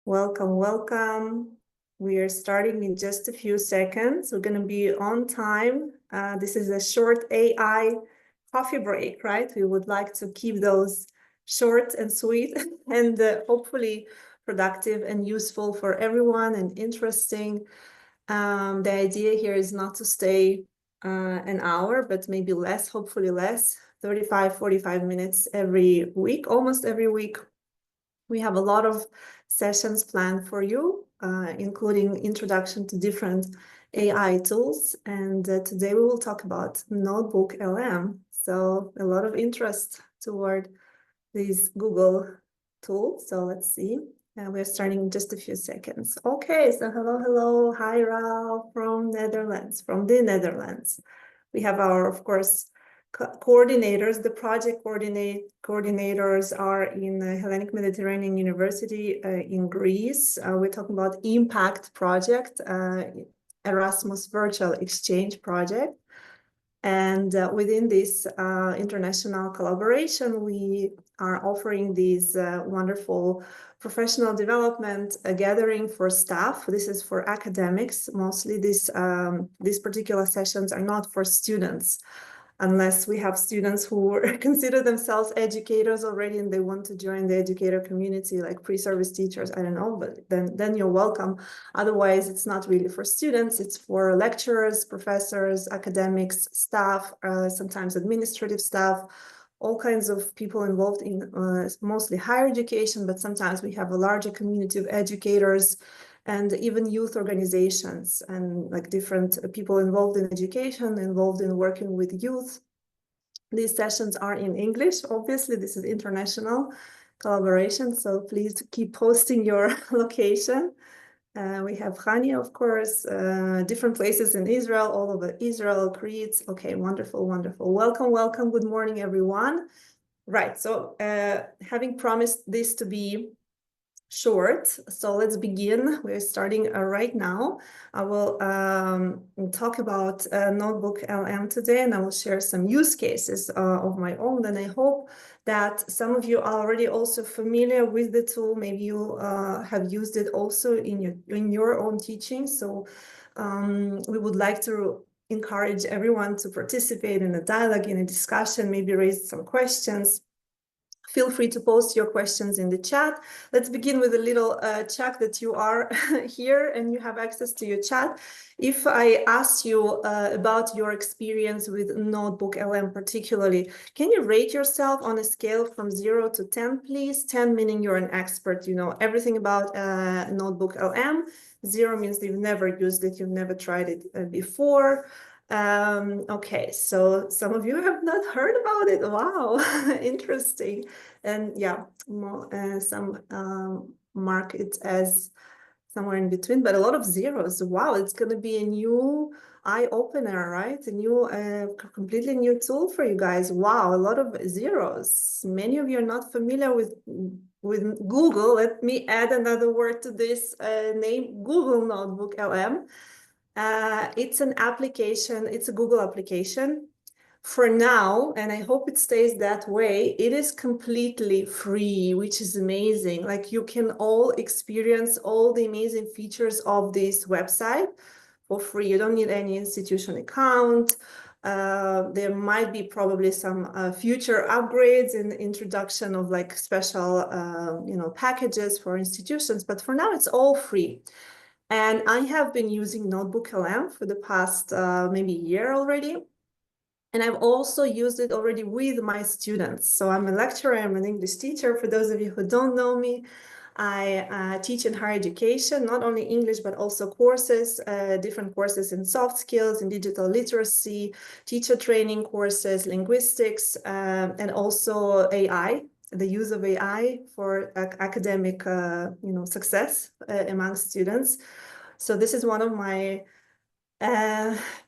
Welcome, welcome. We are starting in just a few seconds. We're going to be on time. This is a short AI coffee break, right? We would like to keep those short and sweet and hopefully productive and useful for everyone and interesting. The idea here is not to stay an hour, but maybe less, hopefully less, 35, 45 minutes every week, almost every week. We have a lot of sessions planned for you, including introduction to different AI tools. And today we will talk about Notebook LM. So a lot of interest toward these Google tools. So let's see. We're starting in just a few seconds. Okay, so hello. Hi, Ralph from the Netherlands. We have our, of course, coordinators. The project coordinators are in Hellenic Mediterranean University in Greece. We're talking about Impact Project, Erasmus Virtual Exchange Project. And within this international collaboration, we are offering these wonderful professional development gathering for staff. This is for academics. Mostly these particular sessions are not for students, unless we have students who consider themselves educators already and they want to join the educator community, like pre-service teachers, I don't know, but then you're welcome. Otherwise, it's not really for students, it's for lecturers, professors, academics, staff, sometimes administrative staff, all kinds of people involved in mostly higher education, but sometimes we have a larger community of educators and even youth organizations and like different people involved in education, involved in working with youth. These sessions are in English. Obviously, this is international collaboration, so please keep posting your location. We have Khania, of course, different places in Israel, all over Israel, Crete. Okay, wonderful. Welcome. Good morning, everyone. Right, so having promised this to be short, so let's begin. We're starting right now. I will talk about Notebook LM today, and I will share some use cases of my own. And I hope that some of you are already also familiar with the tool. Maybe you have used it also in your own teaching. So we would like to encourage everyone to participate in a dialogue, in a discussion, maybe raise some questions. Feel free to post your questions in the chat. Let's begin with a little check that you are here and you have access to your chat. If I ask you about your experience with Notebook LM particularly, can you rate yourself on a scale from 0 to 10, please? 10 meaning you're an expert, you know everything about Notebook LM. 0 means you've never used it, you've never tried it before. Okay, so some of you have not heard about it. Wow, interesting. And yeah, some mark it as somewhere in between, but a lot of zeros. Wow, it's going to be a new eye opener, right? A new, completely new tool for you guys. Wow, a lot of zeros. Many of you are not familiar with Google. Let me add another word to this name, Google Notebook LM. It's an application, it's a Google application. For now, and I hope it stays that way, it is completely free, which is amazing. Like you can all experience all the amazing features of this website for free. You don't need any institution account. There might be probably some future upgrades in the introduction of like special, packages for institutions, but for now it's all free. And I have been using Notebook LM for the past maybe year already. And I've also used it already with my students. So I'm a lecturer, I'm an English teacher. For those of you who don't know me, I teach in higher education, not only English, but also courses, different courses in soft skills, in digital literacy, teacher training courses, linguistics, and also AI, the use of AI for academic success among students. So this is one of my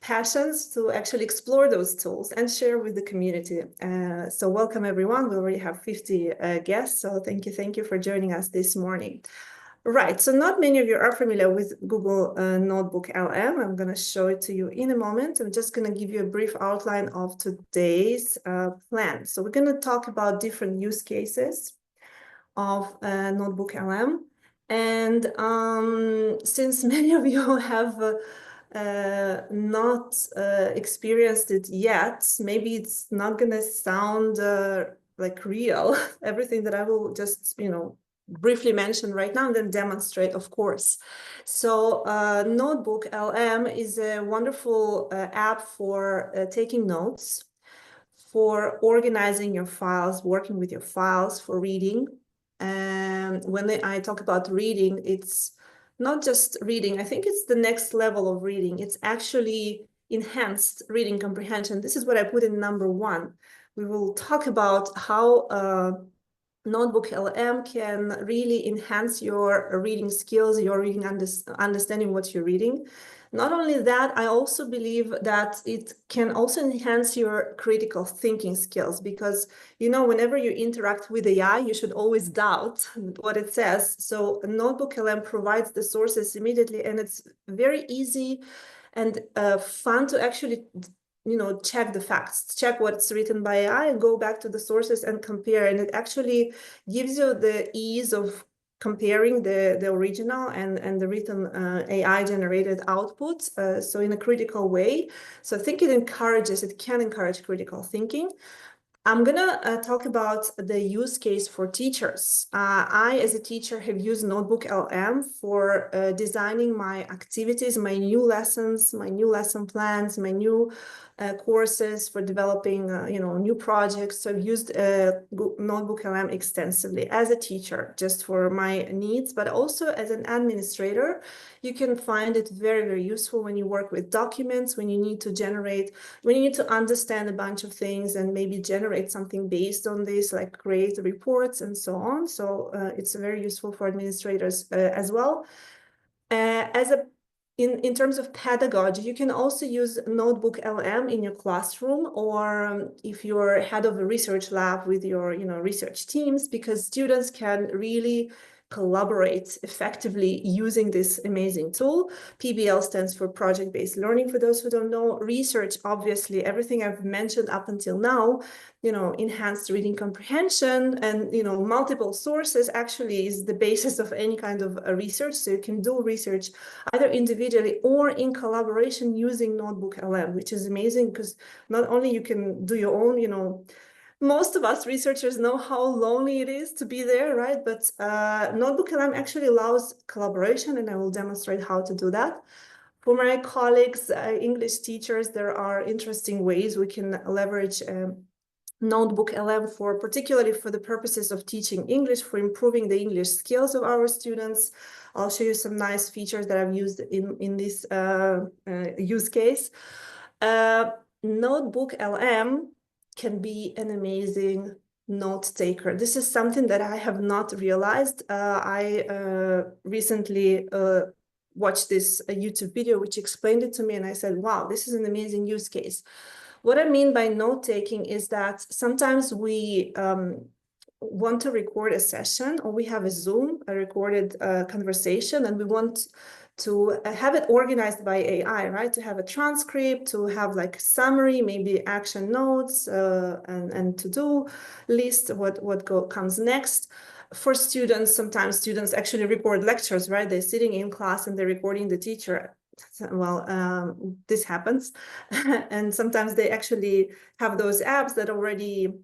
passions, to actually explore those tools and share with the community. So welcome everyone. We already have 50 guests, so thank you for joining us this morning. Right, so not many of you are familiar with Google Notebook LM. I'm going to show it to you in a moment. I'm just going to give you a brief outline of today's plan. So we're going to talk about different use cases of Notebook LM. And since many of you have not experienced it yet, maybe it's not gonna sound like real, everything that I will just, briefly mention right now and then demonstrate, of course. So Notebook LM is a wonderful app for taking notes, for organizing your files, working with your files, for reading. And when I talk about reading, it's not just reading. I think it's the next level of reading. It's actually enhanced reading comprehension. This is what I put in number 1. We will talk about how Notebook LM can really enhance your reading skills, your reading understanding what you're reading. Not only that, I also believe that it can also enhance your critical thinking skills, because, whenever you interact with AI, you should always doubt what it says. So Notebook LM provides the sources immediately, and it's very easy and fun to actually check the facts, check what's written by AI and go back to the sources and compare. And it actually gives you the ease of comparing the original and the written AI generated output, so in a critical way. So I think it can encourage critical thinking. I'm gonna talk about the use case for teachers. I, as a teacher, have used Notebook LM for designing my activities, my new lessons, my new lesson plans, my new courses, for developing, new projects. So I've used Notebook LM extensively as a teacher, just for my needs, but also as an administrator. You can find it very, very useful when you work with documents, when you need to understand a bunch of things and maybe generate something based on this, like create reports and so on. So it's very useful for administrators as well. In terms of pedagogy, you can also use Notebook LM in your classroom, or if you're head of a research lab with your research teams, because students can really collaborate effectively using this amazing tool. PBL stands for project-based learning, for those who don't know. Research, obviously, everything I've mentioned up until now, enhanced reading comprehension and, multiple sources actually is the basis of any kind of research. So you can do research either individually or in collaboration using Notebook LM, which is amazing, because not only you can do your own, most of us researchers know how lonely it is to be there, right? But Notebook LM actually allows collaboration, and I will demonstrate how to do that. For my colleagues, English teachers, there are interesting ways we can leverage Notebook LM particularly for the purposes of teaching English, for improving the English skills of our students. I'll show you some nice features that I've used in this use case. Notebook LM can be an amazing note taker. This is something that I have not realized. I recently watched this YouTube video which explained it to me, and I said, wow, this is an amazing use case. What I mean by note taking is that sometimes we want to record a session, or we have a recorded conversation, and we want to have it organized by AI, right? To have a transcript, to have like a summary, maybe action notes, and to-do list, what comes next. For students, sometimes students actually record lectures, right? They're sitting in class and they're recording the teacher. Well, this happens. And sometimes they actually have those apps that already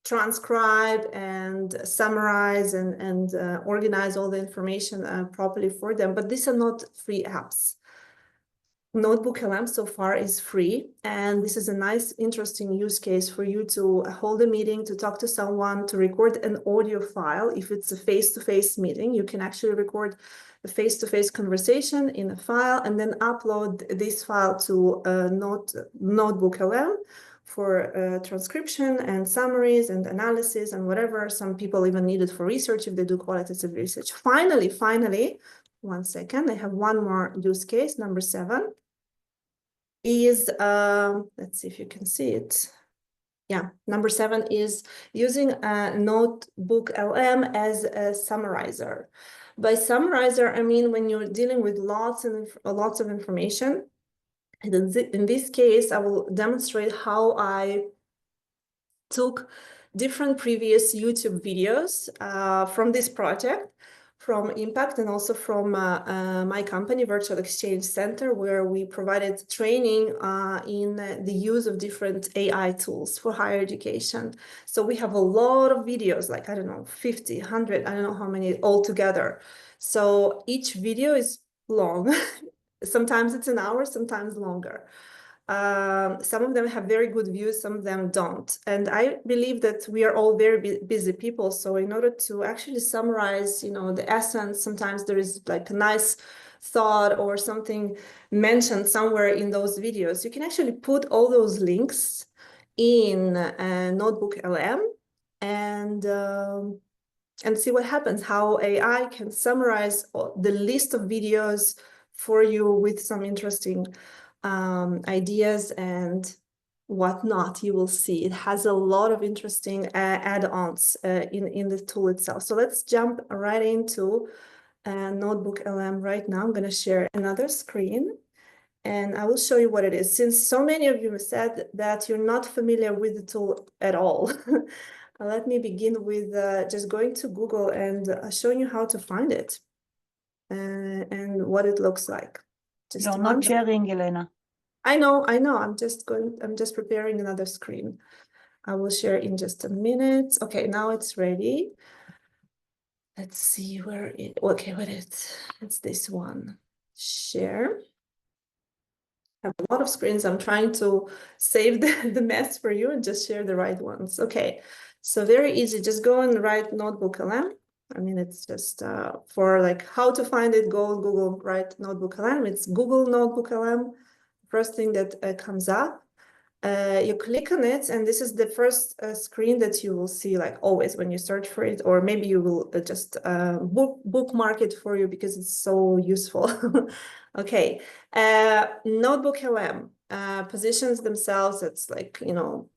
transcribe and summarize and organize all the information properly for them. But these are not free apps. Notebook LM so far is free, and this is a nice, interesting use case for you to hold a meeting, to talk to someone, to record an audio file. If it's a face-to-face meeting, you can actually record a face-to-face conversation in a file and then upload this file to Notebook LM for transcription and summaries and analysis and whatever. Some people even need it for research if they do qualitative research. Finally, 1 second, I have one more use case, number 7. Is, let's see if you can see it. Yeah, number 7 is using a Notebook LM as a summarizer. By summarizer, I mean when you're dealing with lots of information. And in this case, I will demonstrate how I took different previous YouTube videos from this project. from Impact and also from my company, Virtual Exchange Center, where we provided training in the use of different AI tools for higher education. So we have a lot of videos, like, I don't know, 50, 100, I don't know how many altogether. So each video is long. Sometimes it's an hour, sometimes longer. Some of them have very good views, some of them don't. And I believe that we are all very busy people. So in order to actually summarize, you know, the essence, sometimes there is like a nice thought or something mentioned somewhere in those videos. You can actually put all those links in Notebook LM and see what happens, how AI can summarize the list of videos for you with some interesting ideas and whatnot. You will see it has a lot of interesting add-ons in the tool itself. So let's jump right into Notebook LM right now. I'm going to share another screen and I will show you what it is. Since so many of you said that you're not familiar with the tool at all, let me begin with just going to Google and showing you how to find it and what it looks like. Just You're not sharing, Elena. I know. I'm just preparing another screen. I will share in just a minute. Okay, now it's ready. Let's see where it, okay, what it's this one. Share. I have a lot of screens. I'm trying to save the mess for you and just share the right ones. Okay, so very easy. Just go and write Notebook LM. I mean, it's just for like how to find it, go Google, write Notebook LM. It's Google Notebook LM. First thing that comes up. You click on it, and this is the first screen that you will see, like always when you search for it, or maybe you will just bookmark it for you because it's so useful. Okay, Notebook LM positions themselves. It's like, you know,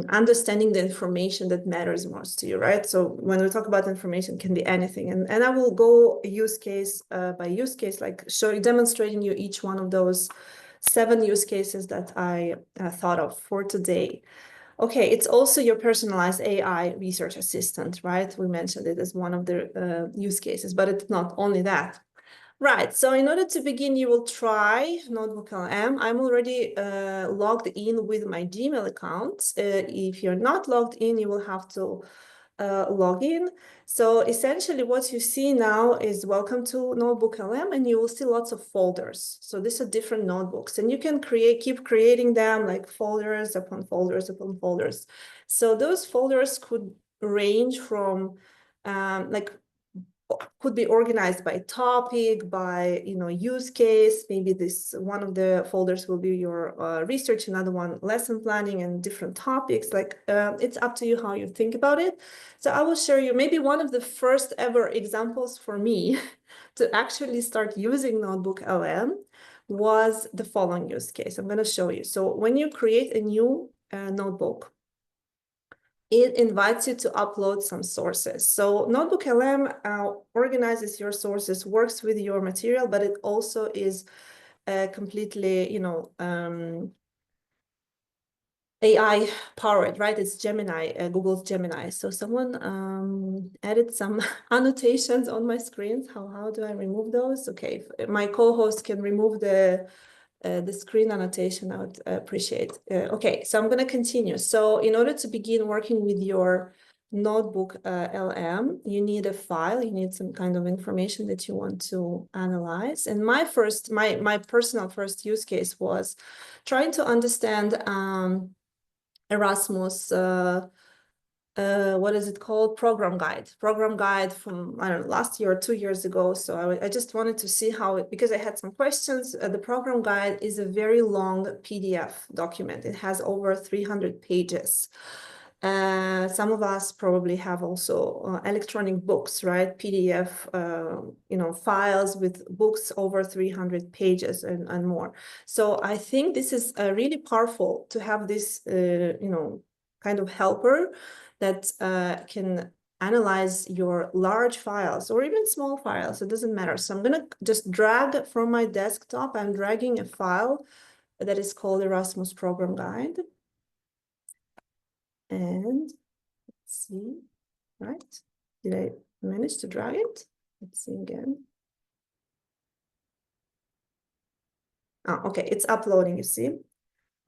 understanding the information that matters most to you, right? So when we talk about information, it can be anything, and I will go use case by use case, like demonstrating you each one of those 7 use cases that I thought of for today. Okay, it's also your personalized AI research assistant, right? We mentioned it as one of the use cases, but it's not only that. Right, so in order to begin, you will try Notebook LM. I'm already logged in with my Gmail account. If you're not logged in, you will have to log in. So essentially what you see now is welcome to Notebook LM, and you will see lots of folders. So these are different notebooks, and you can keep creating them like folders upon folders upon folders. So those folders could range from like could be organized by topic, by, you know, use case. Maybe this one of the folders will be your research, another one lesson planning, and different topics. Like it's up to you how you think about it. So I will share you maybe one of the first ever examples for me to actually start using Notebook LM was the following use case. I'm going to show you. So when you create a new notebook, it invites you to upload some sources. So Notebook LM organizes your sources, works with your material, but it also is completely, you know, AI powered, right? It's Gemini, Google's Gemini. So someone added some annotations on my screens. How do I remove those? Okay, if my co-host can remove the screen annotation, I would appreciate. Okay, so I'm going to continue. So in order to begin working with your Notebook LM, you need a file, you need some kind of information that you want to analyze. And my personal first use case was trying to understand Erasmus, what is it called? Program guide from, I don't know, last year or 2 years ago. So I just wanted to see how it, because I had some questions. The program guide is a very long PDF document. It has over 300 pages. Some of us probably have also electronic books, right? PDF, you know, files with books over 300 pages and more. So I think this is really powerful to have this, you know, kind of helper that can analyze your large files or even small files. It doesn't matter. So I'm going to just drag from my desktop. I'm dragging a file that is called Erasmus Program Guide. And let's see, right? Did I manage to drag it? Let's see again. Oh, okay, it's uploading, you see.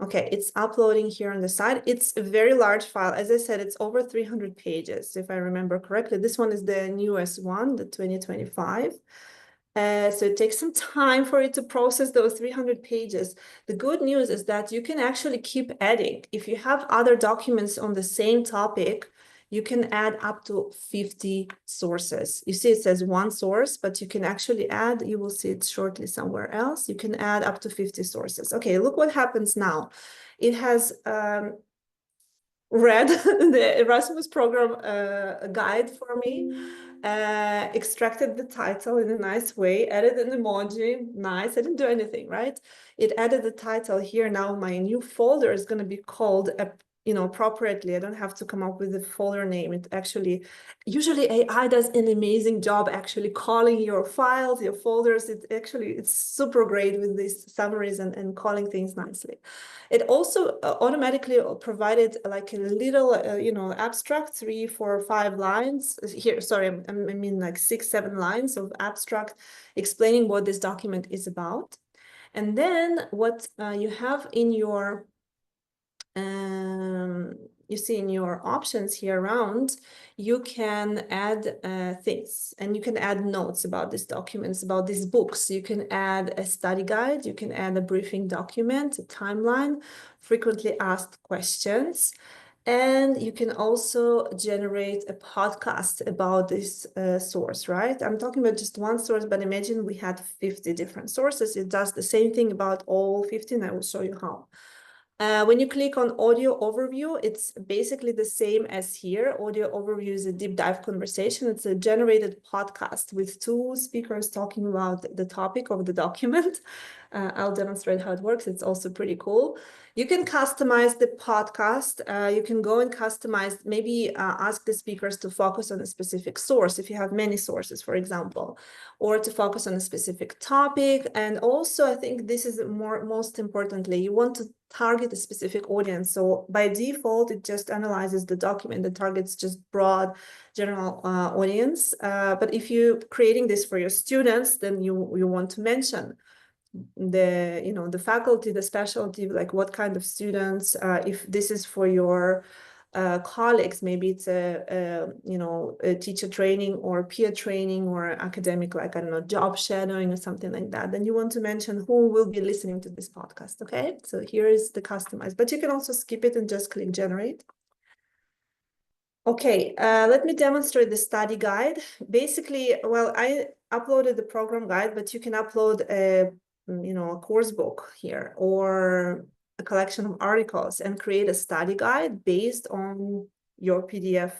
Okay, it's uploading here on the side. It's a very large file. As I said, it's over 300 pages, if I remember correctly. This one is the newest one, the 2025. So it takes some time for it to process those 300 pages. The good news is that you can actually keep adding. If you have other documents on the same topic, you can add up to 50 sources. You see it says one source, but you can actually add, you will see it shortly somewhere else. You can add up to 50 sources. Okay, look what happens now. It has read the Erasmus program guide for me, extracted the title in a nice way, added an emoji, nice, I didn't do anything, right? It added the title here. Now my new folder is going to be called, appropriately. I don't have to come up with the folder name. It actually, usually AI does an amazing job actually calling your files, your folders. It's super great with these summaries and calling things nicely. It also automatically provided like a little, abstract, 3, 4, 5 lines here. Sorry, I mean like 6, 7 lines of abstract explaining what this document is about. And then what you have in your, you see in your options here around, you can add things, and you can add notes about these documents, about these books. You can add a study guide, you can add a briefing document, a timeline, frequently asked questions, and you can also generate a podcast about this source, right? I'm talking about just one source, but imagine we had 50 different sources. It does the same thing about all 50, and I will show you how. When you click on audio overview, it's basically the same as here. Audio overview is a deep dive conversation. It's a generated podcast with 2 speakers talking about the topic of the document. I'll demonstrate how it works. It's also pretty cool. You can customize the podcast. You can go and customize, maybe ask the speakers to focus on a specific source if you have many sources, for example, or to focus on a specific topic. And also, I think this is most importantly, you want to target a specific audience. So by default, it just analyzes the document that targets just broad general audience. But if you're creating this for your students, then you want to mention the faculty, the specialty, like what kind of students. If this is for your colleagues, maybe it's a teacher training or peer training or academic, like, I don't know, job shadowing or something like that, then you want to mention who will be listening to this podcast. Okay, so here is the customize, but you can also skip it and just click generate. Okay, let me demonstrate the study guide. Basically, well, I uploaded the program guide, but you can upload a course book here or a collection of articles and create a study guide based on your PDF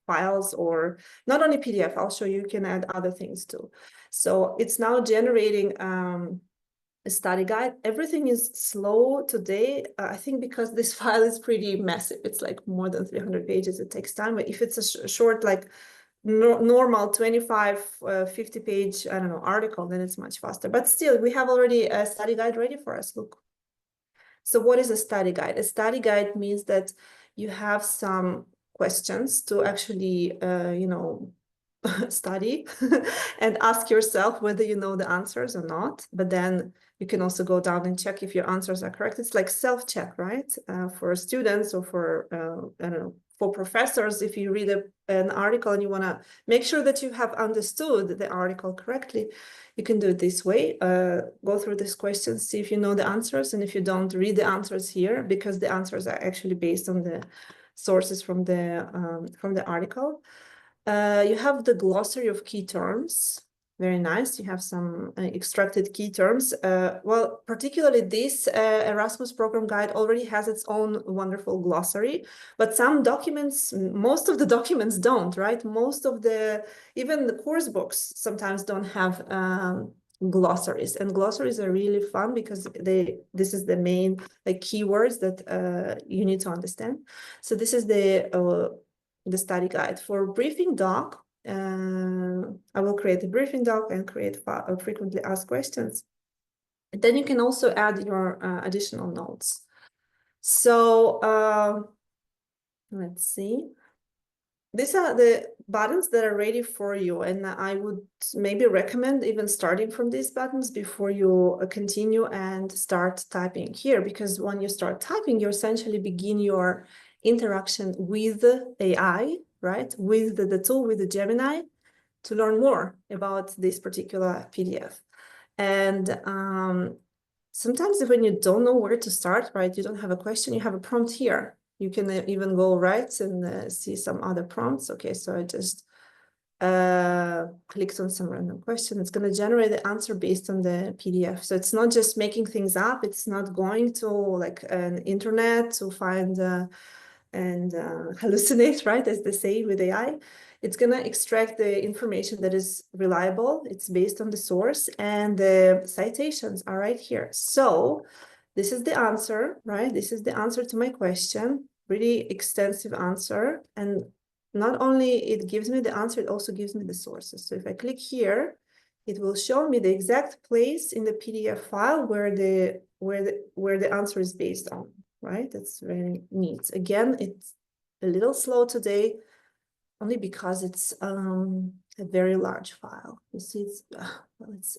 files, or not only PDF. I'll show you can add other things too. So it's now generating a study guide. Everything is slow today, I think because this file is pretty massive. It's like more than 300 pages. It takes time. But if it's a short, like normal 25, 50 page, I don't know, article, then it's much faster. But still, we have already a study guide ready for us. Look. So what is a study guide? A study guide means that you have some questions to actually, study and ask yourself whether you know the answers or not. But then you can also go down and check if your answers are correct. It's like self-check, right? For students or for, I don't know, for professors, if you read an article and you want to make sure that you have understood the article correctly, you can do it this way. Go through these questions, see if you know the answers, and if you don't, read the answers here, because the answers are actually based on the sources from the article. You have the glossary of key terms. Very nice. You have some extracted key terms. Well, particularly this Erasmus program guide already has its own wonderful glossary, but some documents, most of the documents don't, right? Even the course books sometimes don't have glossaries, and glossaries are really fun because this is the main keywords that you need to understand. So this is the study guide. For briefing doc, I will create a briefing doc and create frequently asked questions. And then you can also add your additional notes. So let's see. these are the buttons that are ready for you, and I would maybe recommend even starting from these buttons before you continue and start typing here, because when you start typing, you essentially begin your interaction with the AI, right? With the tool, with the Gemini, to learn more about this particular PDF. And sometimes when you don't know where to start, right, you don't have a question, you have a prompt here. You can even go right and see some other prompts. Okay, so I just clicked on some random question. It's going to generate the answer based on the PDF. So it's not just making things up. It's not going to like an internet to find and hallucinate, right, as they say with AI. It's going to extract the information that is reliable. It's based on the source, and the citations are right here. So this is the answer, right? This is the answer to my question. Really extensive answer. And not only it gives me the answer, it also gives me the sources. So if I click here, it will show me the exact place in the PDF file where the answer is based on, right? That's very neat. Again, it's a little slow today, only because it's a very large file. You see,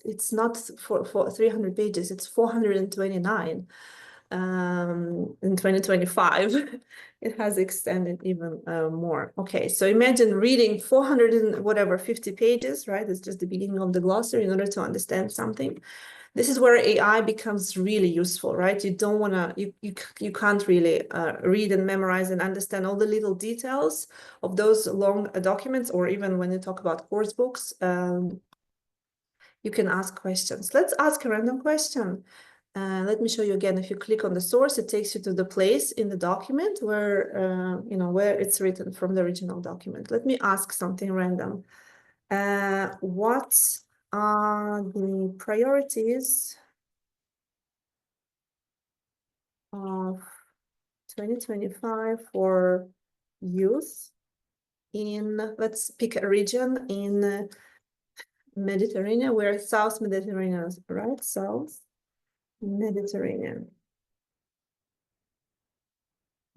it's not for 300 pages, it's 429. In 2025, it has extended even more. Okay, so imagine reading 400 and whatever 50 pages, right? It's just the beginning of the glossary in order to understand something. This is where AI becomes really useful, right? You don't want to, you can't really read and memorize and understand all the little details of those long documents, or even when you talk about course books, you can ask questions. Let's ask a random question. Let me show you again. If you click on the source, it takes you to the place in the document where, where it's written from the original document. Let me ask something random. What are the priorities of 2025 for youth in, let's pick a region in Mediterranean, we're South Mediterranean, right? South Mediterranean.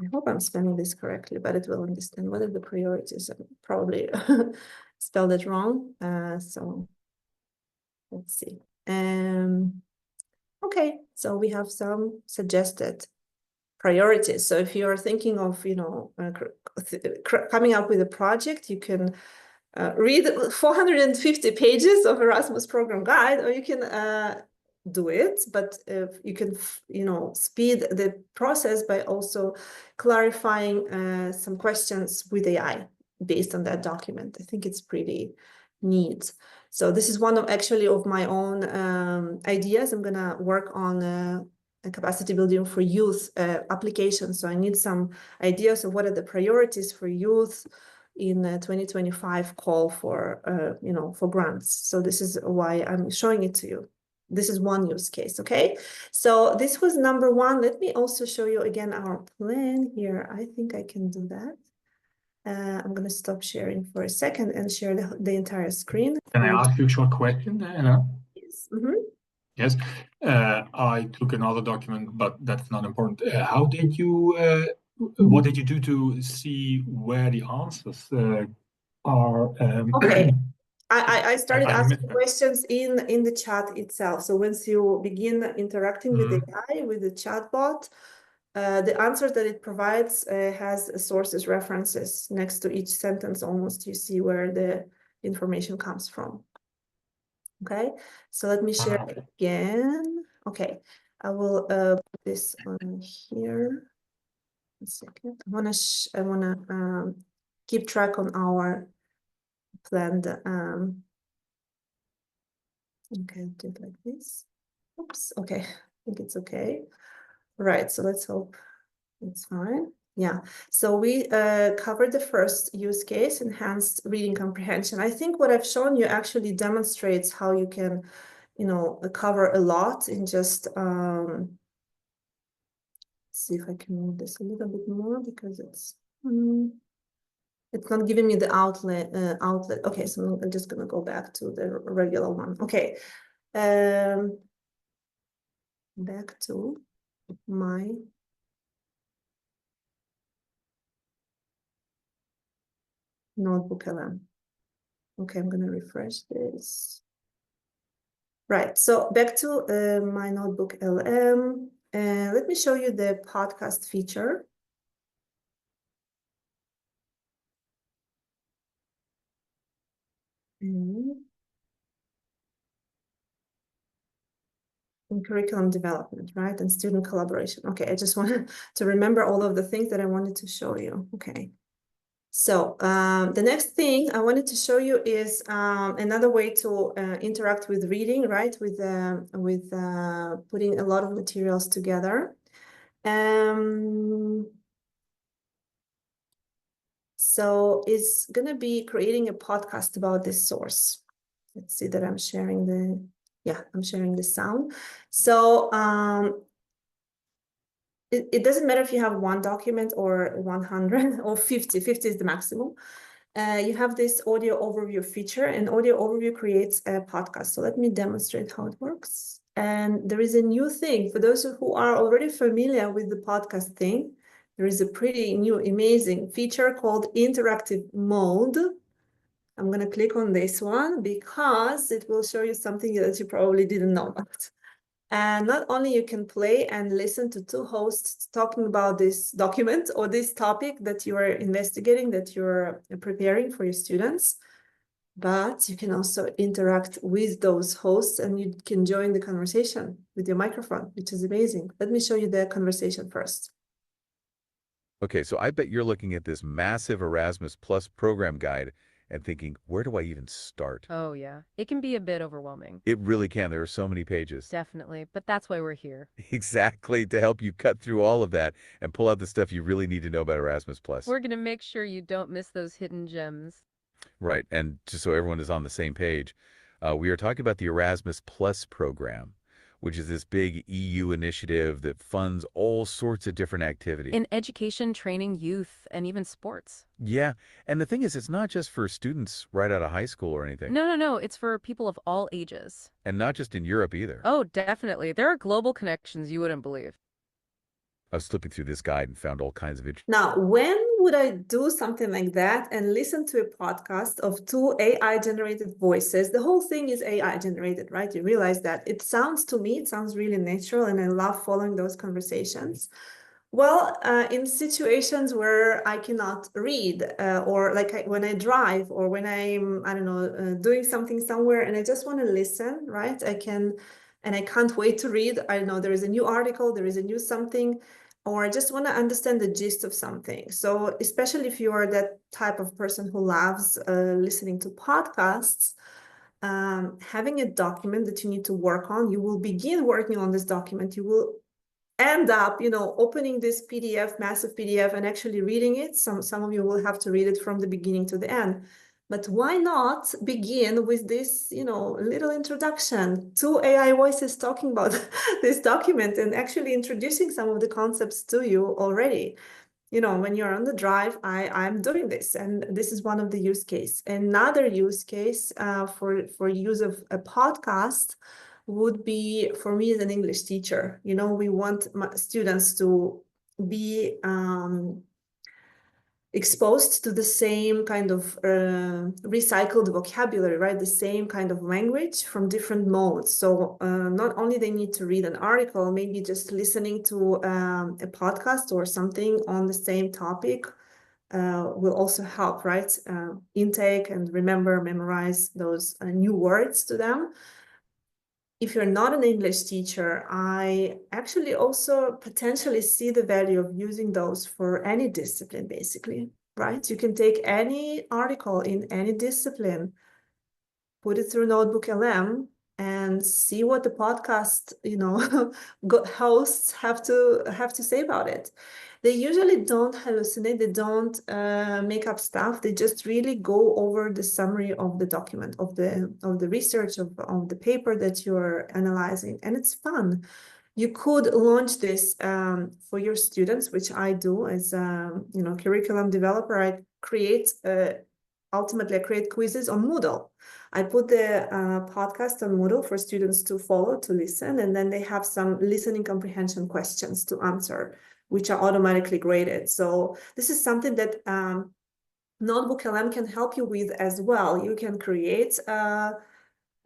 I hope I'm spelling this correctly, but it will understand what are the priorities. I probably spelled it wrong. So let's see. Okay, so we have some suggested priorities. So if you are thinking of, coming up with a project, you can read 450 pages of Erasmus program guide, or you can do it, but you can, speed the process by also clarifying some questions with AI based on that document. I think it's pretty neat. So this is one of actually of my own ideas. I'm gonna work on a capacity building for youth applications. So I need some ideas of what are the priorities for youth in 2025 call for, for grants. So this is why I'm showing it to you. This is one use case, okay? So this was number one. Let me also show you again our plan here. I think I can do that. I'm going to stop sharing for a second and share the entire screen. Can I ask you a short question, Anna? Yes. Mm-hmm. Yes. I took another document, but that's not important. How did you, what did you do to see where the answers are? Okay. I started I asking questions in the chat itself. So once you begin interacting with the AI, with the chatbot, the answer that it provides has sources, references next to each sentence. Almost you see where the information comes from. Okay, so let me share again. Okay, I will put this on here. A second. I wanna keep track on our planned. Okay, I'll do it like this. Oops. Okay, I think it's okay. Right. So let's hope it's fine. Yeah, so we covered the first use case, enhanced reading comprehension. I think what I've shown you actually demonstrates how you can, cover a lot in just, see if I can move this a little bit more because it's not giving me the outlet. Okay, so I'm just gonna go back to the regular one. Okay, back to my Notebook LM. Okay, I'm gonna refresh this. Right, so back to my Notebook LM. Let me show you the podcast feature. In curriculum development, right? And student collaboration. Okay, I just wanted to remember all of the things that I wanted to show you. Okay. So the next thing I wanted to show you is another way to interact with reading, right? With putting a lot of materials together. So it's going to be creating a podcast about this source. Let's see that I'm sharing I'm sharing the sound. So it doesn't matter if you have one document or 100 or 50. 50 is the maximum. You have this audio overview feature, and audio overview creates a podcast. So let me demonstrate how it works. And there is a new thing for those who are already familiar with the podcast thing. There is a pretty new, amazing feature called interactive mode. I'm going to click on this one because it will show you something that you probably didn't know about. And not only you can play and listen to two hosts talking about this document or this topic that you are investigating, that you're preparing for your students, but you can also interact with those hosts and you can join the conversation with your microphone, which is amazing. Let me show you the conversation first. Okay, so I bet you're looking at this massive Erasmus Plus program guide and thinking, where do I even start? Oh, yeah. It can be a bit overwhelming. It really can. There are so many pages. Definitely. But that's why we're here. Exactly, to help you cut through all of that and pull out the stuff you really need to know about Erasmus Plus. We're going to make sure you don't miss those hidden gems. Right, and just so everyone is on the same page, we are talking about the Erasmus Plus program, which is this big EU initiative that funds all sorts of different activities. In education, training, youth, and even sports. Yeah, and the thing is, it's not just for students right out of high school or anything. No. It's for people of all ages. And not just in Europe either. Oh, definitely. There are global connections you wouldn't believe. I was flipping through this guide and found all kinds of interesting. Now, when would I do something like that and listen to a podcast of two AI-generated voices? The whole thing is AI-generated, right? You realize that it sounds really natural, and I love following those conversations. Well, in situations where I cannot read, or like when I drive, or when I'm, I don't know, doing something somewhere, and I just want to listen, right? I can't wait to read. I know there is a new article, there is a new something, or I just want to understand the gist of something. So especially if you are that type of person who loves listening to podcasts, having a document that you need to work on, you will begin working on this document. You will end up, opening this PDF, massive PDF, and actually reading it. Some of you will have to read it from the beginning to the end. But why not begin with this, little introduction, two AI voices talking about this document and actually introducing some of the concepts to you already. When you're on the drive, I'm doing this, and this is one of the use case. Another use case for use of a podcast would be, for me as an English teacher, we want students to be exposed to the same kind of recycled vocabulary, right? The same kind of language from different modes. So not only they need to read an article, maybe just listening to a podcast or something on the same topic will also help, right? Intake and memorize those new words to them. If you're not an English teacher, I actually also potentially see the value of using those for any discipline, basically, right? You can take any article in any discipline, put it through Notebook LM, and see what the podcast, hosts have to say about it. They usually don't hallucinate. They don't make up stuff. They just really go over the summary of the document, of the research, of the paper that you're analyzing, and it's fun. You could launch this for your students, which I do as curriculum developer. I create ultimately I create quizzes on Moodle. I put the podcast on Moodle for students to follow, to listen, and then they have some listening comprehension questions to answer, which are automatically graded. So this is something that NotebookLM can help you with as well. You can create a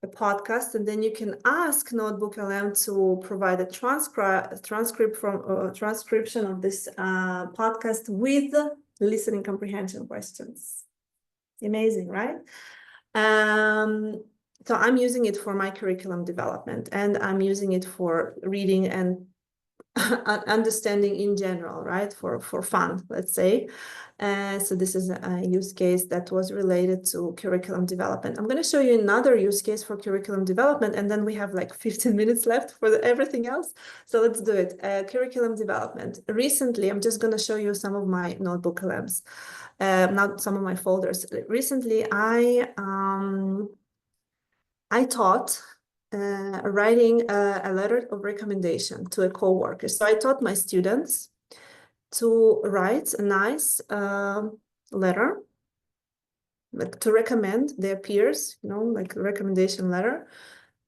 podcast, and then you can ask NotebookLM to provide a transcription of this podcast with listening comprehension questions. Amazing, right? So I'm using it for my curriculum development, and I'm using it for reading and understanding in general, right? For fun, let's say. So this is a use case that was related to curriculum development. I'm going to show you another use case for curriculum development, and then we have like 15 minutes left for everything else. So let's do it. Curriculum development. Recently, I'm just going to show you some of my NotebookLMs, not some of my folders. Recently, I taught writing a letter of recommendation to a coworker. So I taught my students to write a nice letter, like to recommend their peers, like a recommendation letter,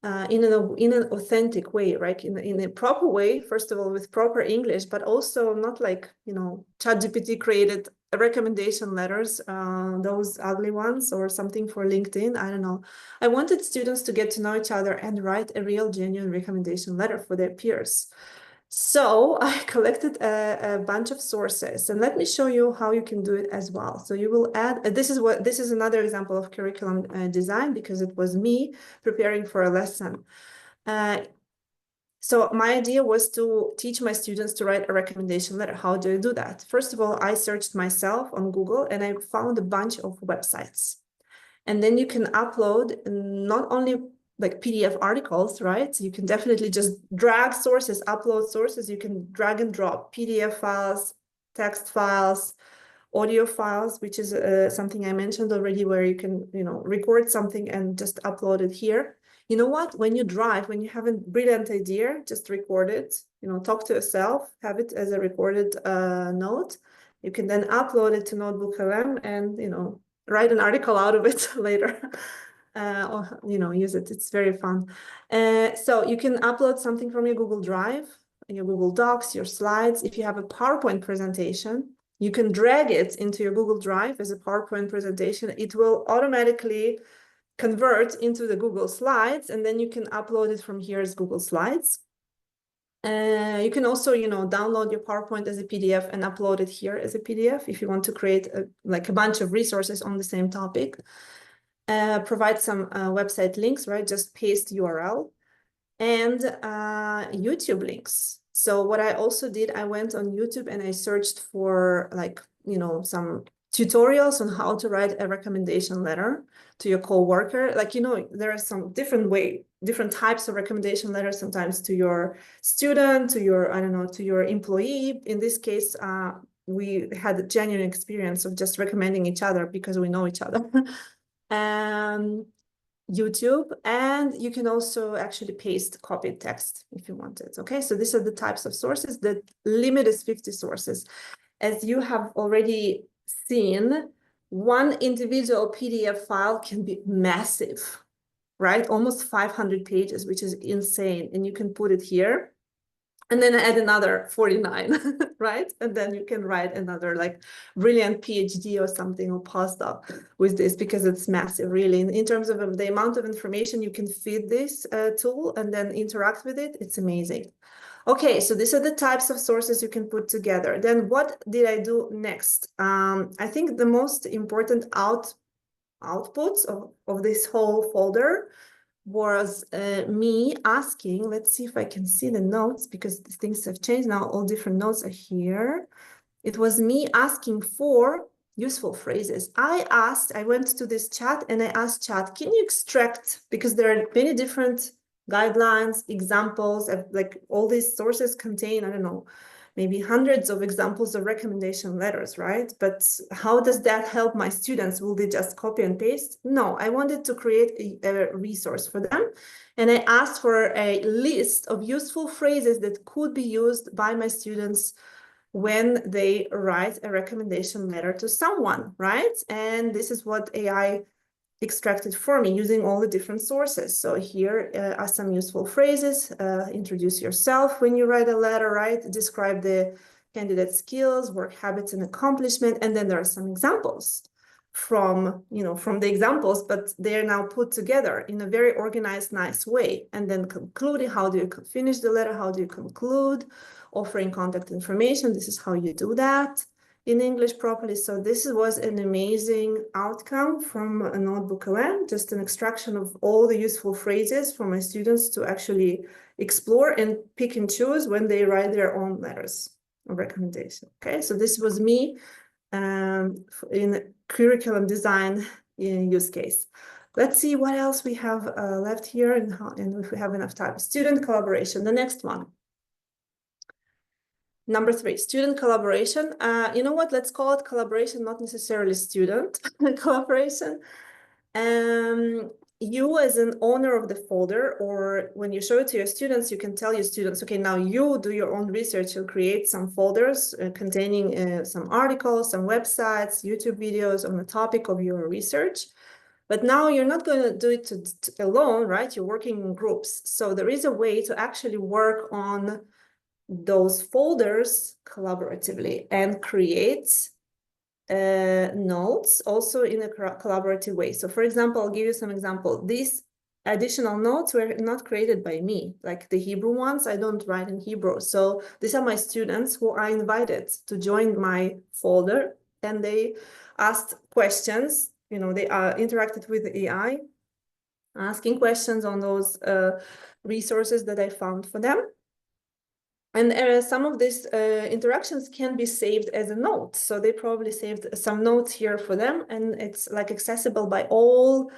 in an authentic way, right? In a proper way, first of all, with proper English, but also not like, ChatGPT created recommendation letters, those ugly ones, or something for LinkedIn. I don't know. I wanted students to get to know each other and write a real, genuine recommendation letter for their peers. So I collected a bunch of sources, and let me show you how you can do it as well. So you will add, this is another example of curriculum design, because it was me preparing for a lesson. So my idea was to teach my students to write a recommendation letter. How do I do that? First of all, I searched myself on Google, and I found a bunch of websites. And then you can upload not only like PDF articles, right? You can definitely just drag sources, upload sources. You can drag and drop PDF files, text files, audio files, which is something I mentioned already, where you can, record something and just upload it here. You know what? When you drive, when you have a brilliant idea, just record it, talk to yourself, have it as a recorded note. You can then upload it to NotebookLM and, write an article out of it later. Or use it. It's very fun. So you can upload something from your Google Drive, your Google Docs, your slides. If you have a PowerPoint presentation, you can drag it into your Google Drive as a PowerPoint presentation. It will automatically convert into the Google Slides, and then you can upload it from here as Google Slides. You can also, download your PowerPoint as a PDF and upload it here as a PDF if you want to create a bunch of resources on the same topic. Provide some website links, right? Just paste URL, and YouTube links. So what I also did, I went on YouTube and I searched for some tutorials on how to write a recommendation letter to your coworker. There are some different types of recommendation letters, sometimes to your student, to your, to your employee. In this case, we had a genuine experience of just recommending each other because we know each other. YouTube, and you can also actually paste copied text if you want it. Okay, so these are the types of sources. The limit is 50 sources. As you have already seen, one individual PDF file can be massive, right? Almost 500 pages, which is insane. And you can put it here and then add another 49, right? And then you can write another brilliant PhD or something, or postdoc with this, because it's massive, really. In terms of the amount of information you can feed this tool and then interact with it, it's amazing. Okay, so these are the types of sources you can put together. Then what did I do next? I think the most important outputs of this whole folder was me asking, let's see if I can see the notes, because things have changed now, all different notes are here. It was me asking for useful phrases. I went to this chat and I asked chat, can you extract, because there are many different guidelines, examples, all these sources contain, I don't know, maybe hundreds of examples of recommendation letters, right? But how does that help my students? Will they just copy and paste? No, I wanted to create a resource for them. And I asked for a list of useful phrases that could be used by my students when they write a recommendation letter to someone, right? And this is what AI extracted for me using all the different sources. So here are some useful phrases. Introduce yourself when you write a letter, right? Describe the candidate's skills, work habits, and accomplishment. And then there are some examples. from, you know, from the examples, but they're now put together in a very organized, nice way. And then concluding, how do you finish the letter? How do you conclude? Offering contact information. This is how you do that in English properly. So this was an amazing outcome from a NotebookLM, just an extraction of all the useful phrases for my students to actually explore and pick and choose when they write their own letters of recommendation. Okay, so this was me in curriculum design use case. Let's see what else we have left here and if we have enough time. Student collaboration, the next one. Number 3, student collaboration. You know what? Let's call it collaboration, not necessarily student collaboration. You as an owner of the folder, or when you show it to your students, you can tell your students, okay, now you do your own research and create some folders containing some articles, some websites, YouTube videos on the topic of your research. But now you're not going to do it alone, right? You're working in groups. So there is a way to actually work on those folders collaboratively and create notes also in a collaborative way. So for example, I'll give you some example. These additional notes were not created by me, like the Hebrew ones. I don't write in Hebrew. So these are my students who I invited to join my folder, and they asked questions. You know, they interacted with the AI, asking questions on those resources that I found for them. And some of these interactions can be saved as a note. So they probably saved some notes here for them, and it's like accessible by all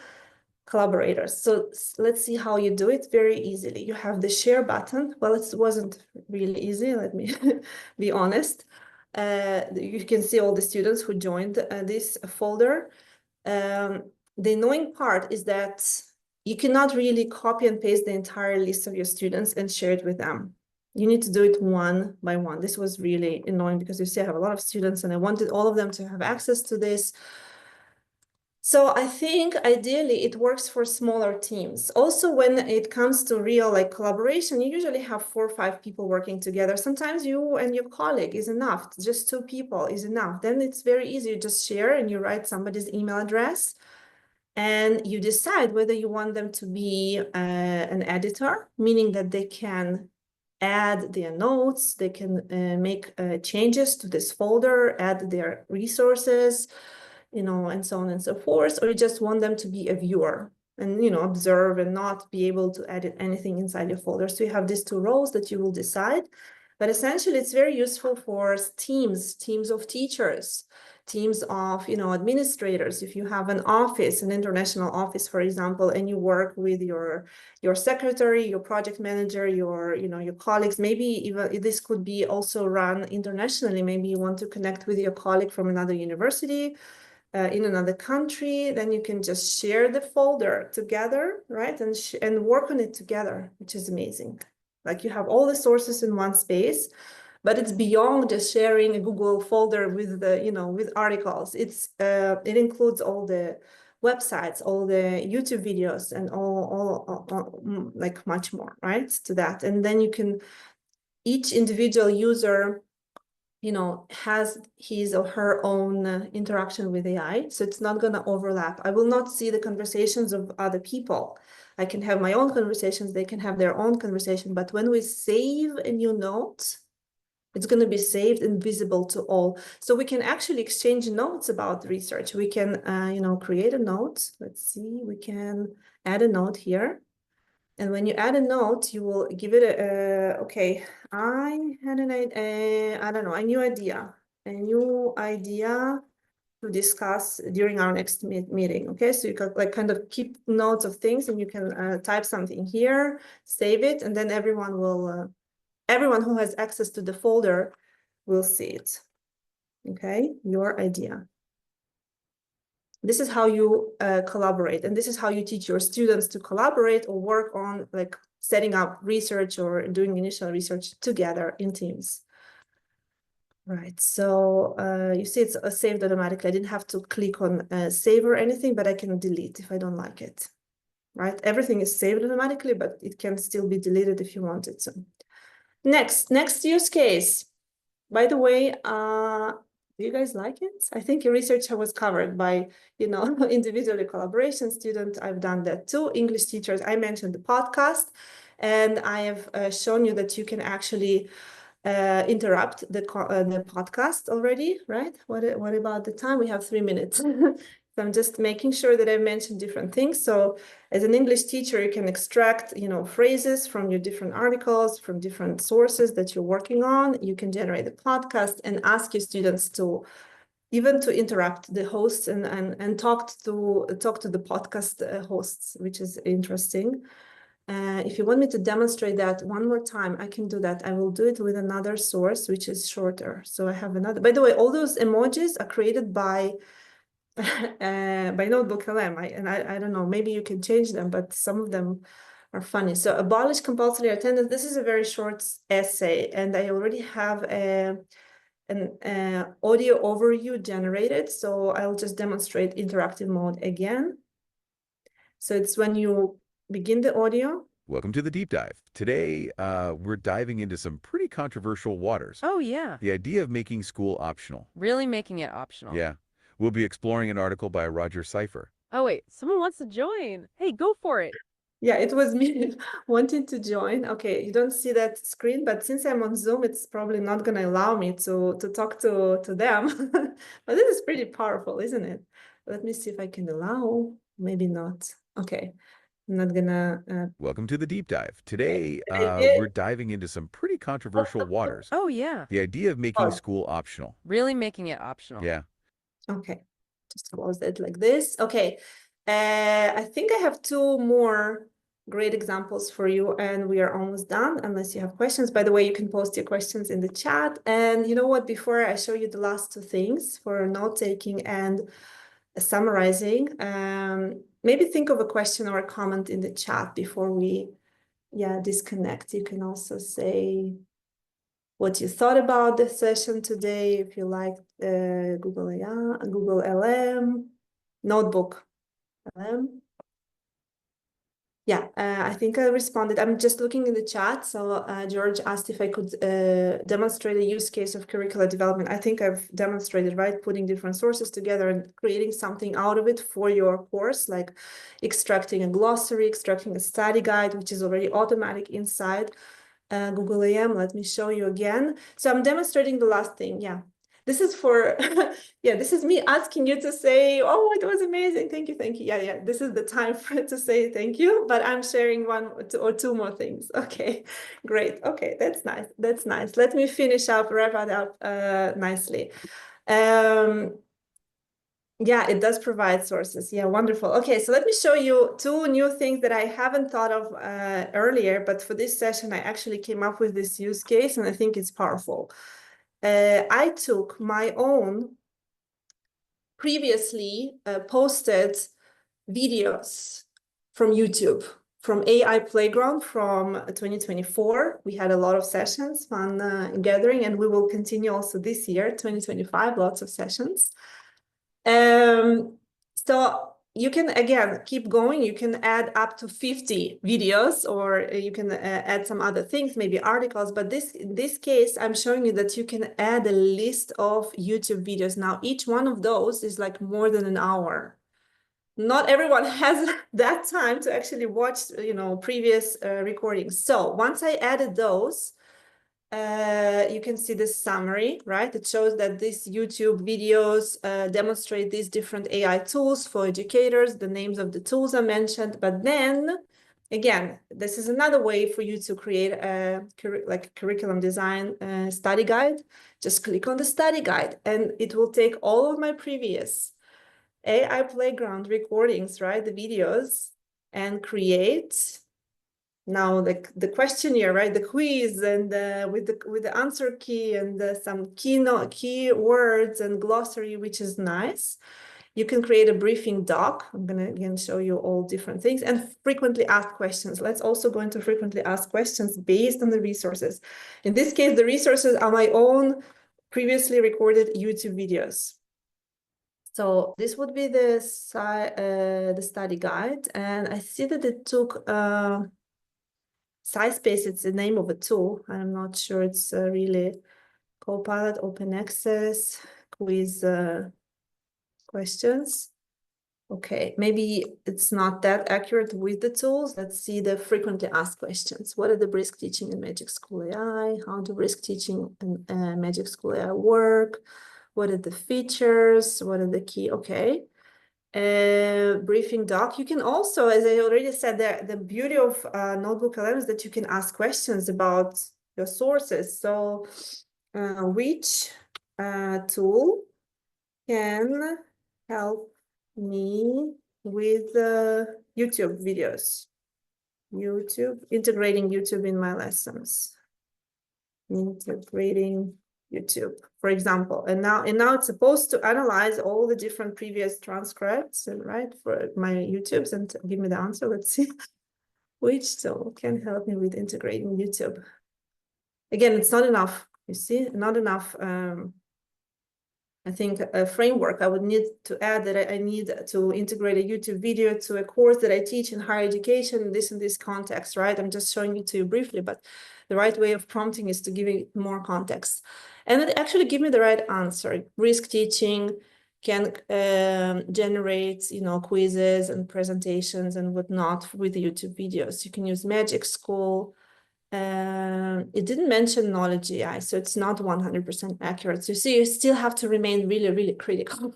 collaborators. So let's see how you do it very easily. You have the share button. Well, it wasn't really easy, let me be honest. You can see all the students who joined this folder. The annoying part is that you cannot really copy and paste the entire list of your students and share it with them. You need to do it one by one. This was really annoying because you see I have a lot of students and I wanted all of them to have access to this. So I think ideally it works for smaller teams. Also, when it comes to real like collaboration, you usually have 4 or 5 people working together. Sometimes you and your colleague is enough. Just 2 people is enough. Then it's very easy. You just share and you write somebody's email address. And you decide whether you want them to be an editor, meaning that they can add their notes, they can make changes to this folder, add their resources, you know, and so on and so forth, or you just want them to be a viewer and, you know, observe and not be able to edit anything inside your folder. So you have these 2 roles that you will decide, but essentially it's very useful for teams of teachers, teams of, you know, administrators. If you have an office, an international office, for example, and you work with your secretary, your project manager, your, you know, your colleagues, maybe even this could be also run internationally. Maybe you want to connect with your colleague from another university in another country, then you can just share the folder together, right? And work on it together, which is amazing. Like you have all the sources in one space, but it's beyond just sharing a Google folder with the, you know, with articles. It's it includes all the websites, all the YouTube videos, and all like much more, right? To that, and then you can, each individual user, you know, has his or her own interaction with AI. So it's not going to overlap. I will not see the conversations of other people. I can have my own conversations. They can have their own conversation. But when we save a new note, it's going to be saved and visible to all. So we can actually exchange notes about research. We can, you know, create a note. Let's see, we can add a note here. And when you add a note, you will give it a, okay, I had I don't know, a new idea to discuss during our next meeting. Okay, so you can like kind of keep notes of things, and you can type something here, save it, and then everyone will, everyone who has access to the folder will see it. Okay, your idea. This is how you collaborate, and this is how you teach your students to collaborate or work on like setting up research or doing initial research together in teams. Right, so you see it's saved automatically. I didn't have to click on save or anything, but I can delete if I don't like it. Right, everything is saved automatically, but it can still be deleted if you want it to. Next use case. By the way, Do you guys like it? I think your research was covered by, individual collaboration student. I've done that too. English teachers, I mentioned the podcast, and I have shown you that you can actually interrupt the podcast already, right? What about the time? We have 3 minutes. So I'm just making sure that I've mentioned different things. So as an English teacher, you can extract, phrases from your different articles, from different sources that you're working on. You can generate a podcast and ask your students to even to interrupt the hosts and talk to the podcast hosts, which is interesting. If you want me to demonstrate that one more time, I can do that. I will do it with another source, which is shorter. So I have another. By the way, all those emojis are created by Notebook-LM. I don't know, maybe you can change them, but some of them are funny. So abolish compulsory attendance. This is a very short essay, and I already have an audio overview generated. So I'll just demonstrate interactive mode again. So it's when you begin the audio. Welcome to the deep dive. Today, we're diving into some pretty controversial waters. Oh, yeah. The idea of making school optional. Really making it optional. Yeah. We'll be exploring an article by Roger Cipher. Oh, wait. Someone wants to join. Hey, go for it. Yeah, it was me wanting to join. Okay, you don't see that screen, but since I'm on Zoom, it's probably not going to allow me to talk to them. But this is pretty powerful, isn't it? Let me see if I can allow. Maybe not. Okay, I'm not gonna. Welcome to the deep dive. Today, we're diving into some pretty controversial waters. Oh, yeah. The idea of making school optional. Really making it optional. Yeah. Okay, just close it like this. Okay, I think I have 2 more great examples for you, and we are almost done, unless you have questions. By the way, you can post your questions in the chat. And you know what, before I show you the last 2 things for note-taking and summarizing, maybe think of a question or a comment in the chat before we disconnect. You can also say what you thought about the session today, if you liked Google AI, Google LM, Notebook-LM. Yeah, I think I responded. I'm just looking in the chat. So George asked if I could demonstrate a use case of curricular development. I think I've demonstrated, right? Putting different sources together and creating something out of it for your course, like extracting a glossary, extracting a study guide, which is already automatic inside Google AM. Let me show you again. So I'm demonstrating the last thing. Yeah, this is for, this is me asking you to say, oh, it was amazing. Thank you. Thank you. Yeah. This is the time for it to say thank you, but I'm sharing 1 or 2 more things. Okay, great. Okay, that's nice. That's nice. Let me finish up, wrap it up nicely. Yeah, it does provide sources. Yeah, wonderful. Okay, so let me show you 2 new things that I haven't thought of earlier, but for this session, I actually came up with this use case, and I think it's powerful. I took my own previously posted videos from YouTube, from AI Playground from 2024. We had a lot of sessions, fun gathering, and we will continue also this year, 2025, lots of sessions. So you can, again, keep going. You can add up to 50 videos, or you can add some other things, maybe articles. But in this case, I'm showing you that you can add a list of YouTube videos. Now, each one of those is like more than an hour. Not everyone has that time to actually watch, previous recordings. So once I added those, you can see this summary, right? It shows that these YouTube videos demonstrate these different AI tools for educators. The names of the tools are mentioned, but then again, this is another way for you to create a curriculum design study guide. Just click on the study guide, and it will take all of my previous AI Playground recordings, right? The videos, and create. Now the questionnaire, right? The quiz, and with the answer key and some keywords and glossary, which is nice. You can create a briefing doc. I'm gonna again show you all different things, and frequently asked questions. Let's also go into frequently asked questions based on the resources. In this case, the resources are my own previously recorded YouTube videos. So this would be the study guide, and I see that it took SciSpace. It's the name of a tool. I'm not sure it's really Copilot, Open Access, quiz questions. Okay, maybe it's not that accurate with the tools. Let's see the frequently asked questions. What are the Brisk Teaching and Magic School AI? How do Brisk Teaching and Magic School AI work? What are the features? What are the key? Okay. Briefing doc. You can also, as I already said, the beauty of Notebook LM is that you can ask questions about your sources. So which tool can help me with YouTube videos? Integrating YouTube in my lessons. Integrating YouTube, for example, and now it's supposed to analyze all the different previous transcripts, right, for my YouTubes and give me the answer. Let's see which tool can help me with integrating YouTube. Again, it's not enough. You see, not enough. I think a framework. I would need to add that I need to integrate a YouTube video to a course that I teach in higher education, this and this context, right? I'm just showing it to you briefly, but the right way of prompting is to give it more context. And it actually give me the right answer. Brisk Teaching can generate, quizzes and presentations and whatnot with YouTube videos. You can use Magic School. It didn't mention Knowledge AI, so it's not 100% accurate. So you see, you still have to remain really, really critical.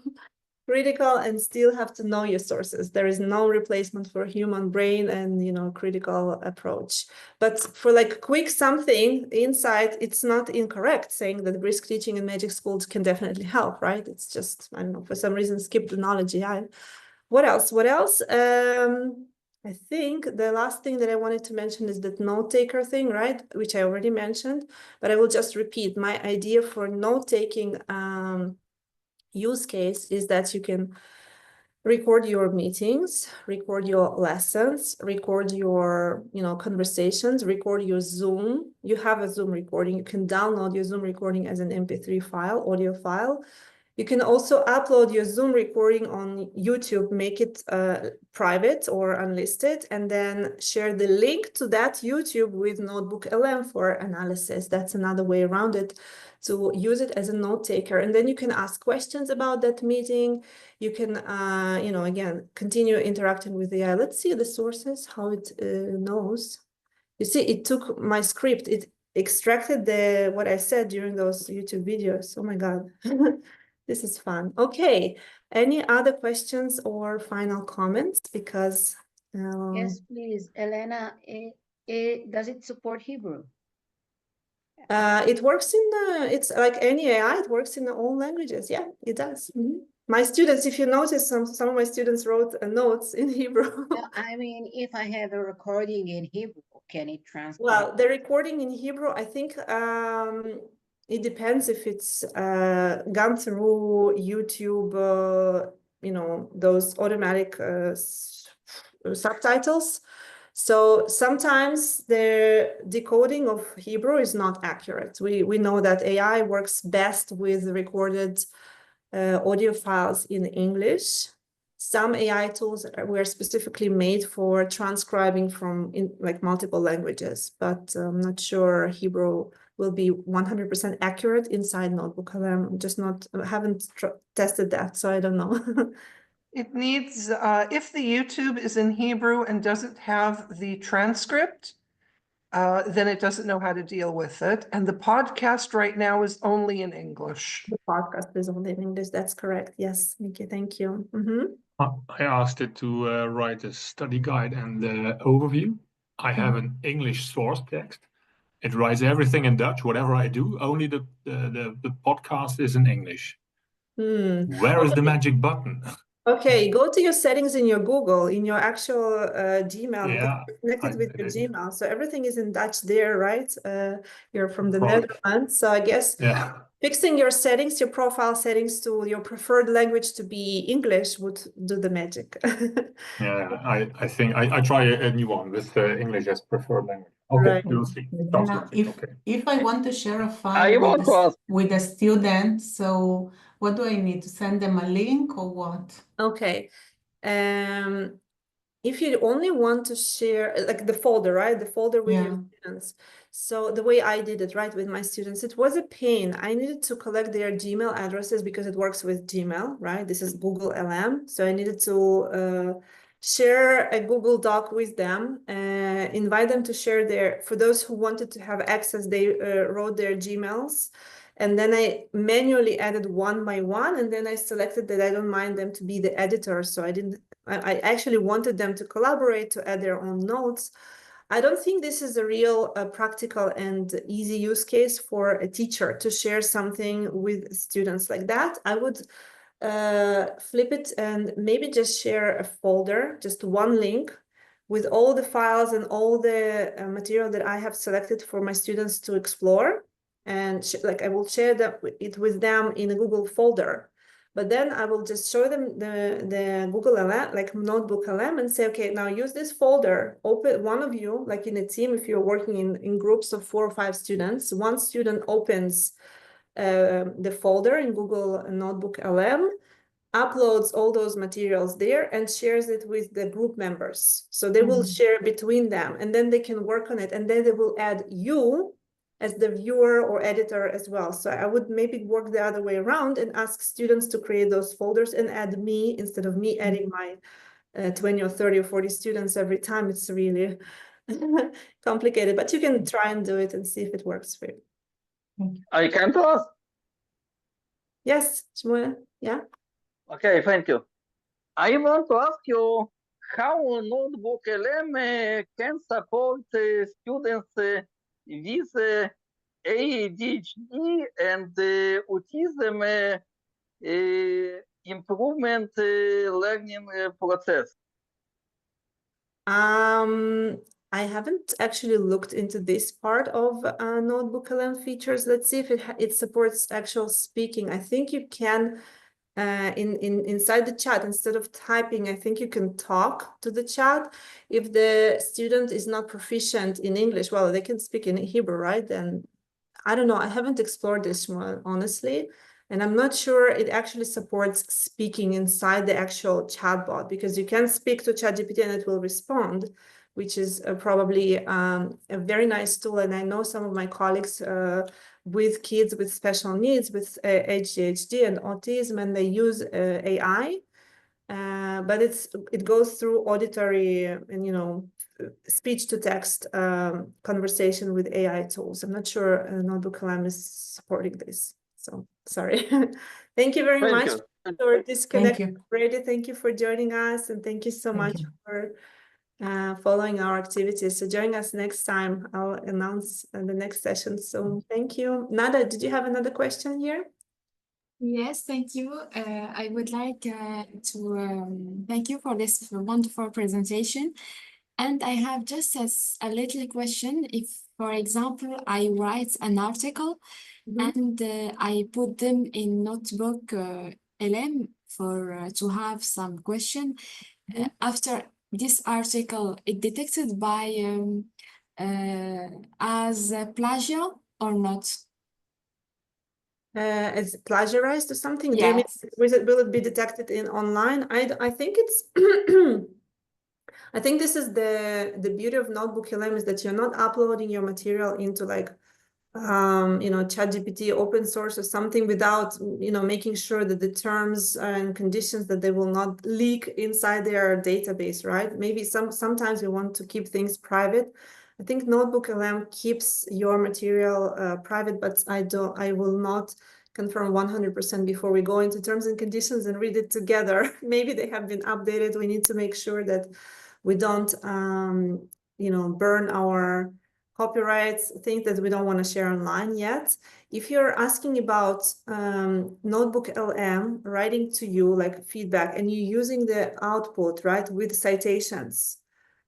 Critical and still have to know your sources. There is no replacement for human brain and, critical approach. But for like quick something insight, it's not incorrect saying that Brisk Teaching and Magic Schools can definitely help, right? It's just, I don't know, for some reason, skip the Knowledge AI. What else? I think the last thing that I wanted to mention is that note taker thing, right? Which I already mentioned, but I will just repeat. My idea for note taking use case is that you can record your meetings, record your lessons, record your conversations, record your Zoom. You have a Zoom recording. You can download your Zoom recording as an MP3 file, audio file. You can also upload your Zoom recording on YouTube, make it private or unlisted, and then share the link to that YouTube with Notebook LM for analysis. That's another way around it, to use it as a note taker. And then you can ask questions about that meeting. You can, again, continue interacting with the AI. Let's see the sources, how it knows. You see, it took my script. It extracted what I said during those YouTube videos. Oh my God. This is fun. Okay. Any other questions or final comments? Because Yes, please, Elena. Does it support Hebrew? It works it's like any AI. It works in all languages. Yeah, it does. Mm-hmm. My students, if you notice, some of my students wrote notes in Hebrew. No, I mean, if I have a recording in Hebrew, can it translate? Well, the recording in Hebrew, I think. It depends if it's gone through YouTube, those automatic subtitles. So sometimes the decoding of Hebrew is not accurate. We know that AI works best with recorded audio files in English. Some AI tools were specifically made for transcribing from multiple languages, but I'm not sure Hebrew will be 100% accurate inside Notebook LM. Haven't tested that, so I don't know. It needs, if the YouTube is in Hebrew and doesn't have the transcript, then it doesn't know how to deal with it. And the podcast right now is only in English. The podcast is only in English. That's correct. Yes, Miki, thank you. Mm-hmm. I asked it to write a study guide and overview. I have an English source text. It writes everything in Dutch, whatever I do. Only the podcast is in English. Where is the magic button? Okay, go to your settings in your Google, in your actual Gmail, Yeah, connected with your Gmail. So everything is in Dutch there, right? You're from the Netherlands, so I guess fixing your settings, your profile settings to your preferred language to be English would do the magic. Yeah, I think I try a new one with English as preferred language. Okay, Right. we'll see. If I want to share a file with a student, so what do I need to send them a link or what? Okay. In if you only want to share like the folder, right? The folder with your students. So the way I did it, right, with my students, it was a pain. I needed to collect their Gmail addresses because it works with Gmail, right? This is Google LM. So I needed to share a Google Doc with them, invite them to share for those who wanted to have access, they wrote their Gmails. And then I manually added one by one, and then I selected that I don't mind them to be the editor. So I actually wanted them to collaborate, to add their own notes. I don't think this is a real practical and easy use case for a teacher to share something with students like that. I would flip it and maybe just share a folder, just one link with all the files and all the material that I have selected for my students to explore. And like I will share it with them in a Google folder. But then I will just show them the Google LM, like Notebook LM, and say, okay, now use this folder. Open one of you, like in a team, if you're working in groups of 4 or 5 students, one student opens the folder in Google Notebook LM, uploads all those materials there and shares it with the group members. So they will share between them, and then they can work on it, and then they will add you as the viewer or editor as well. So I would maybe work the other way around and ask students to create those folders and add me instead of me adding my 20 or 30 or 40 students every time. It's really complicated, but you can try and do it and see if it works for you. I can ask. Yes, Shmuel, yeah. Okay, thank you. I want to ask you how Notebook LM can support students with ADHD and autism improvement learning process. I haven't actually looked into this part of Notebook LM features. Let's see if it supports actual speaking. I think you can inside the chat, instead of typing, I think you can talk to the chat. If the student is not proficient in English, well, they can speak in Hebrew, right? Then I don't know. I haven't explored this one, honestly. And I'm not sure it actually supports speaking inside the actual chatbot, because you can speak to ChatGPT and it will respond, which is probably a very nice tool. And I know some of my colleagues with kids with special needs, with ADHD and autism, and they use AI, but it goes through auditory and speech to text conversation with AI tools. I'm not sure Notebook LM is supporting this, so sorry. Thank you very much for disconnecting, Brady. Thank you for joining us, and thank you so much for following our activities. So join us next time. I'll announce the next session. So thank you. Nada, did you have another question here? Yes, thank you. I would like to thank you for this wonderful presentation. And I have just a little question. If, for example, I write an article and I put them in Notebook LM for to have some question, after this article, it detected by as plagiar or not? As plagiarized or something? Yes. Do you mean, will it be detected in online? I think it's I think this is the beauty of Notebook LM, is that you're not uploading your material into like ChatGPT open source or something without making sure that the terms and conditions that they will not leak inside their database, right? Maybe sometimes we want to keep things private. I think Notebook LM keeps your material private, but I will not confirm 100% before we go into terms and conditions and read it together. Maybe they have been updated. We need to make sure that we don't burn our copyrights, things that we don't want to share online yet. If you're asking about Notebook LM writing to you like feedback, and you're using the output, right, with citations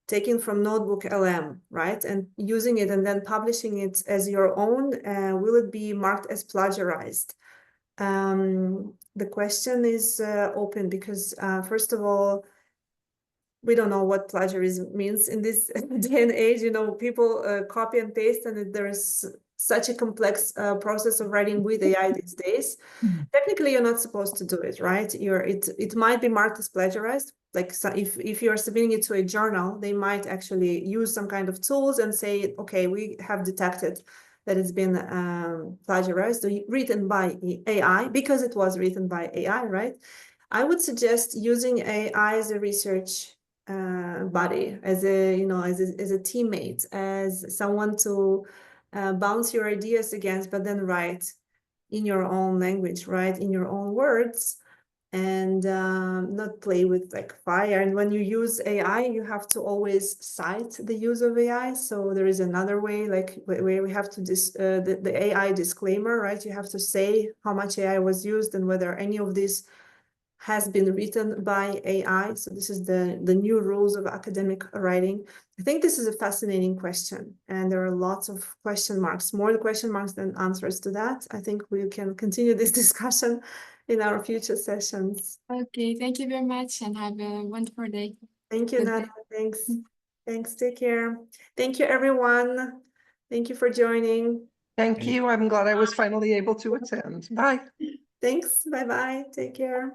taken from Notebook LM, right, and using it and then publishing it as your own, will it be marked as plagiarized? The question is open because, first of all, we don't know what plagiarism means in this day and age. You know, people copy and paste, and there's such a complex process of writing with AI these days. Technically, you're not supposed to do it, right? It might be marked as plagiarized. Like, so if you're submitting it to a journal, they might actually use some kind of tools and say, okay, we have detected that it's been plagiarized, written by AI, because it was written by AI, right? I would suggest using AI as a research body, as a as a teammate, as someone to bounce your ideas against, but then write in your own language, right, in your own words, and not play with like fire. And when you use AI, you have to always cite the use of AI. So there is another way, like where we have to the AI disclaimer, right? You have to say how much AI was used and whether any of this has been written by AI. So this is the new rules of academic writing. I think this is a fascinating question, and there are lots of question marks, more question marks than answers to that. I think we can continue this discussion in our future sessions. Okay, thank you very much and have a wonderful day. Thank you, Good day. Nadia. Thanks. Thanks. Take care. Thank you, everyone. Thank you for joining. Thank you. I'm glad I was finally able to attend. Bye. Thanks. Bye-bye. Take care.